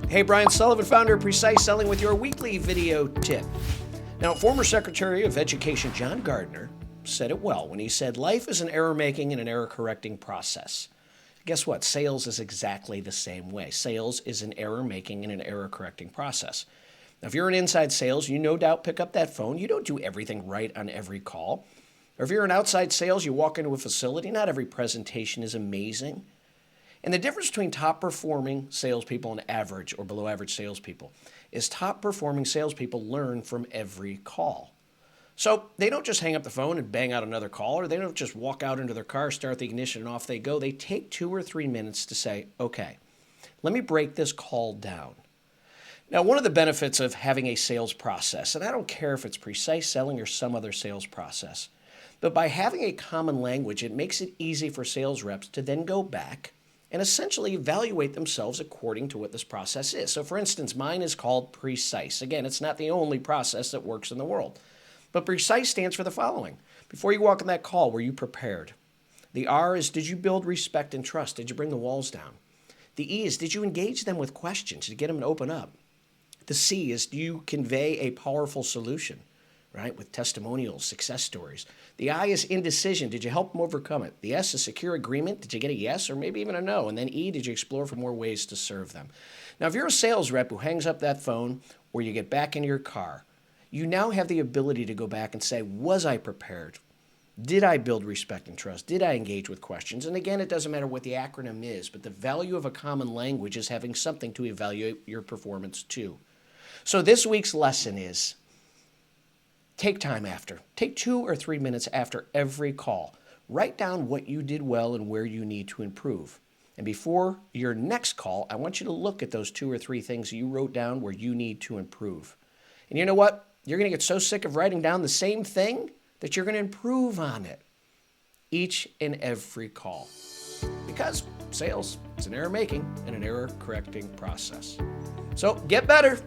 Hey, Brian Sullivan, founder of Precise Selling, with your weekly video tip. Now, former Secretary of Education John Gardner said it well when he said, life is an error-making and an error-correcting process. Guess what? Sales is exactly the same way. Sales is an error-making and an error-correcting process. Now, if you're in inside sales, you no doubt pick up that phone. You don't do everything right on every call. Or if you're in outside sales, you walk into a facility, not every presentation is amazing. And the difference between top-performing salespeople and average or below-average salespeople is top-performing salespeople learn from every call. So they don't just hang up the phone and bang out another call, or they don't just walk out into their car, start the ignition, and off they go. They take 2 or 3 minutes to say, okay, let me break this call down. Now, one of the benefits of having a sales process, and I don't care if it's Precise Selling or some other sales process, but by having a common language, it makes it easy for sales reps to then go back and essentially evaluate themselves according to what this process is. So for instance, mine is called Precise. Again, it's not the only process that works in the world. But Precise stands for the following. Before you walk in that call, were you prepared? The R is, did you build respect and trust? Did you bring the walls down? The E is, did you engage them with questions? Did you get them to open up? The C is, do you convey a powerful solution, right, with testimonials, success stories? The I is indecision. Did you help them overcome it? The S is secure agreement. Did you get a yes or maybe even a no? And then E, did you explore for more ways to serve them? Now, if you're a sales rep who hangs up that phone or you get back in your car, you now have the ability to go back and say, was I prepared? Did I build respect and trust? Did I engage with questions? And again, it doesn't matter what the acronym is, but the value of a common language is having something to evaluate your performance to. So this week's lesson is, take time after. Take 2 or 3 minutes after every call. Write down what you did well and where you need to improve. And before your next call, I want you to look at those 2 or 3 things you wrote down where you need to improve. And you know what? You're going to get so sick of writing down the same thing that you're going to improve on it each and every call. Because sales is an error-making and an error-correcting process. So get better.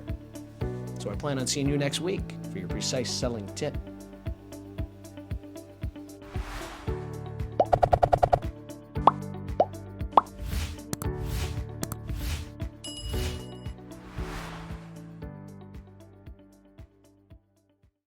So I plan on seeing you next week for your Precise Selling tip.